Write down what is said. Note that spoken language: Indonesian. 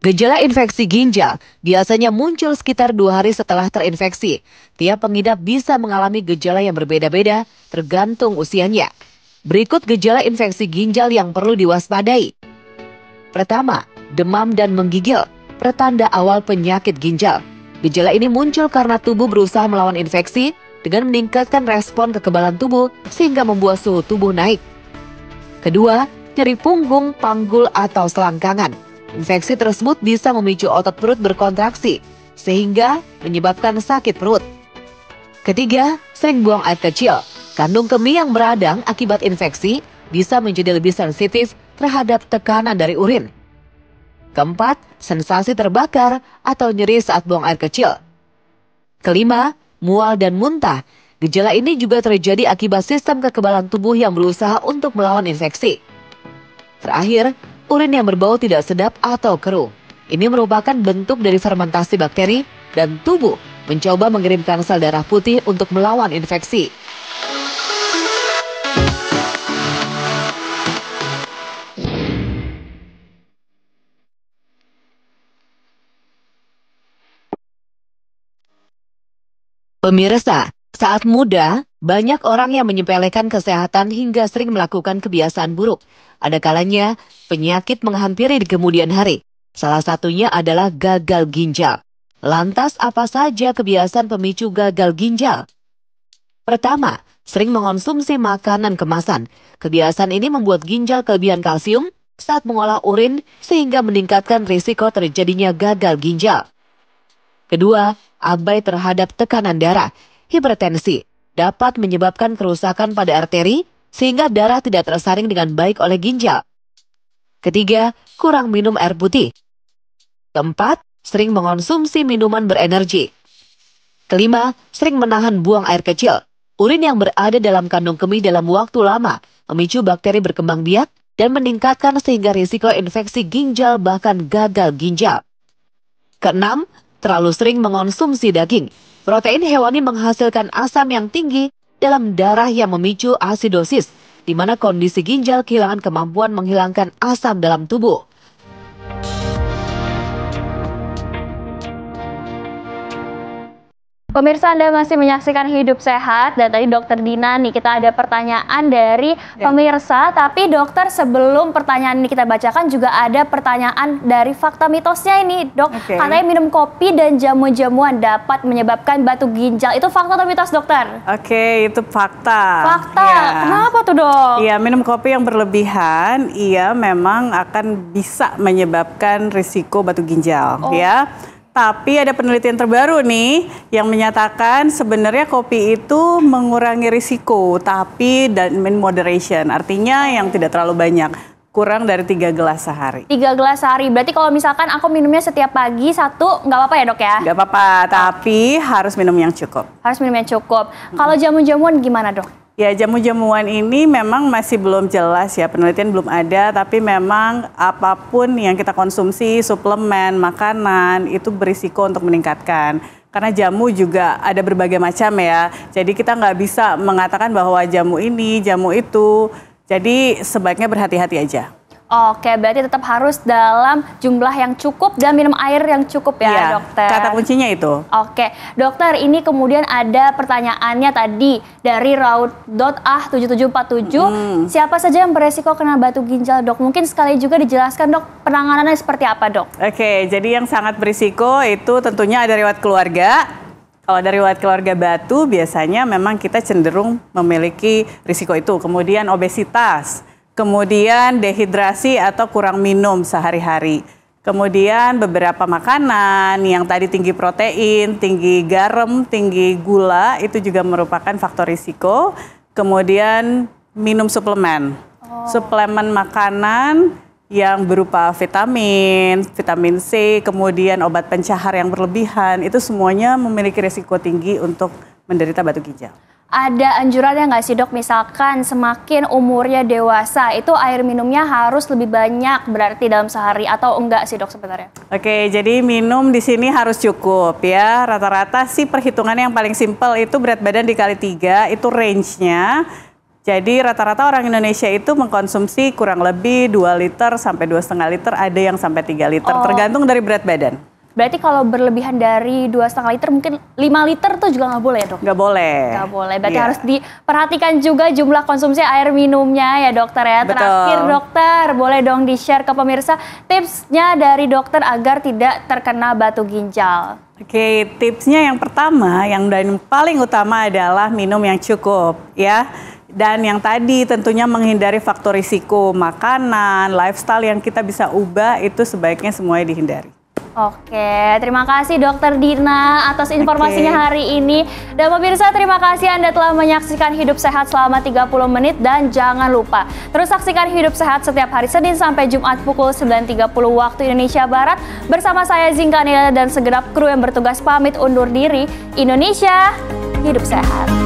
Gejala infeksi ginjal biasanya muncul sekitar 2 hari setelah terinfeksi. Tiap pengidap bisa mengalami gejala yang berbeda-beda tergantung usianya. Berikut gejala infeksi ginjal yang perlu diwaspadai. Pertama, demam dan menggigil, pertanda awal penyakit ginjal. Gejala ini muncul karena tubuh berusaha melawan infeksi dengan meningkatkan respon kekebalan tubuh sehingga membuat suhu tubuh naik. Kedua, nyeri punggung, panggul, atau selangkangan. Infeksi tersebut bisa memicu otot perut berkontraksi, sehingga menyebabkan sakit perut. Ketiga, sering buang air kecil. Kandung kemih yang beradang akibat infeksi bisa menjadi lebih sensitif terhadap tekanan dari urin. Keempat, sensasi terbakar atau nyeri saat buang air kecil. Kelima, mual dan muntah. Gejala ini juga terjadi akibat sistem kekebalan tubuh yang berusaha untuk melawan infeksi. Terakhir, urin yang berbau tidak sedap atau keruh. Ini merupakan bentuk dari fermentasi bakteri dan tubuh mencoba mengirimkan sel darah putih untuk melawan infeksi. Pemirsa, saat muda, banyak orang yang menyepelekan kesehatan hingga sering melakukan kebiasaan buruk. Ada kalanya penyakit menghampiri di kemudian hari. Salah satunya adalah gagal ginjal. Lantas apa saja kebiasaan pemicu gagal ginjal? Pertama, sering mengonsumsi makanan kemasan. Kebiasaan ini membuat ginjal kelebihan kalsium saat mengolah urin sehingga meningkatkan risiko terjadinya gagal ginjal. Kedua, abai terhadap tekanan darah. Hipertensi dapat menyebabkan kerusakan pada arteri sehingga darah tidak tersaring dengan baik oleh ginjal. Ketiga, kurang minum air putih. Keempat, sering mengonsumsi minuman berenergi. Kelima, sering menahan buang air kecil. Urin yang berada dalam kandung kemih dalam waktu lama memicu bakteri berkembang biak dan meningkatkan sehingga risiko infeksi ginjal bahkan gagal ginjal. Keenam, terlalu sering mengonsumsi daging. Protein hewani menghasilkan asam yang tinggi dalam darah yang memicu asidosis, di mana kondisi ginjal kehilangan kemampuan menghilangkan asam dalam tubuh. Pemirsa, Anda masih menyaksikan Hidup Sehat, dan tadi Dokter Dina nih, kita ada pertanyaan dari pemirsa. Tapi dokter, sebelum pertanyaan ini kita bacakan, juga ada pertanyaan dari fakta mitosnya ini, dok. Katanya minum kopi dan jamu-jamuan dapat menyebabkan batu ginjal. Itu fakta atau mitos, dokter? Itu fakta. Fakta? Ya. Kenapa tuh, dok? Iya, minum kopi yang berlebihan, memang akan bisa menyebabkan risiko batu ginjal, ya. Tapi ada penelitian terbaru nih yang menyatakan sebenarnya kopi itu mengurangi risiko, tapi in moderation, artinya yang tidak terlalu banyak, kurang dari 3 gelas sehari. 3 gelas sehari, berarti kalau misalkan aku minumnya setiap pagi 1, nggak apa-apa ya, dok ya? Nggak apa-apa, tapi harus minum yang cukup. Harus minum yang cukup. Kalau jamu-jamuan gimana, dok? Ya, jamu-jamuan ini memang masih belum jelas ya, penelitian belum ada, tapi memang apapun yang kita konsumsi, suplemen, makanan, itu berisiko untuk meningkatkan. Karena jamu juga ada berbagai macam ya, jadi kita nggak bisa mengatakan bahwa jamu ini, jamu itu, jadi sebaiknya berhati-hati aja. Oke, berarti tetap harus dalam jumlah yang cukup dan minum air yang cukup ya, dokter. Kata kuncinya itu. Oke, dokter, ini kemudian ada pertanyaannya tadi dari Raud.ah7747. Siapa saja yang beresiko kena batu ginjal, dok? Mungkin sekali juga dijelaskan, dok, penanganannya seperti apa, dok? Oke, jadi yang sangat berisiko itu tentunya ada riwayat keluarga. Kalau dari riwayat keluarga batu, biasanya memang kita cenderung memiliki risiko itu. Kemudian obesitas. Kemudian dehidrasi atau kurang minum sehari-hari. Kemudian beberapa makanan yang tadi tinggi protein, tinggi garam, tinggi gula, itu juga merupakan faktor risiko. Kemudian minum suplemen. Suplemen makanan yang berupa vitamin, vitamin C, kemudian obat pencahar yang berlebihan, itu semuanya memiliki risiko tinggi untuk menderita batu ginjal. Ada anjurannya nggak sih, dok, misalkan semakin umurnya dewasa itu air minumnya harus lebih banyak berarti dalam sehari, atau enggak sih, dok, sebenarnya? Oke, jadi minum di sini harus cukup ya. Rata-rata sih perhitungannya yang paling simpel itu berat badan dikali 3, itu range-nya. Jadi rata-rata orang Indonesia itu mengkonsumsi kurang lebih 2 liter sampai 2,5 liter, ada yang sampai 3 liter, tergantung dari berat badan. Berarti kalau berlebihan dari 2,5 liter mungkin 5 liter tuh juga nggak boleh ya, Dok? Nggak boleh. Nggak boleh, berarti harus diperhatikan juga jumlah konsumsi air minumnya ya dokter ya. Betul. Terakhir dokter, boleh dong di-share ke pemirsa tipsnya dari dokter agar tidak terkena batu ginjal. Oke, tipsnya yang pertama, yang paling utama adalah minum yang cukup ya. Dan yang tadi tentunya menghindari faktor risiko, makanan, lifestyle yang kita bisa ubah itu sebaiknya semuanya dihindari. Oke, terima kasih Dokter Dina atas informasinya hari ini. Dan pemirsa, terima kasih Anda telah menyaksikan Hidup Sehat selama 30 menit. Dan jangan lupa, terus saksikan Hidup Sehat setiap hari Senin sampai Jumat pukul 9.30 waktu Indonesia Barat. Bersama saya Zinka Nila dan segenap kru yang bertugas pamit undur diri. Indonesia, hidup sehat.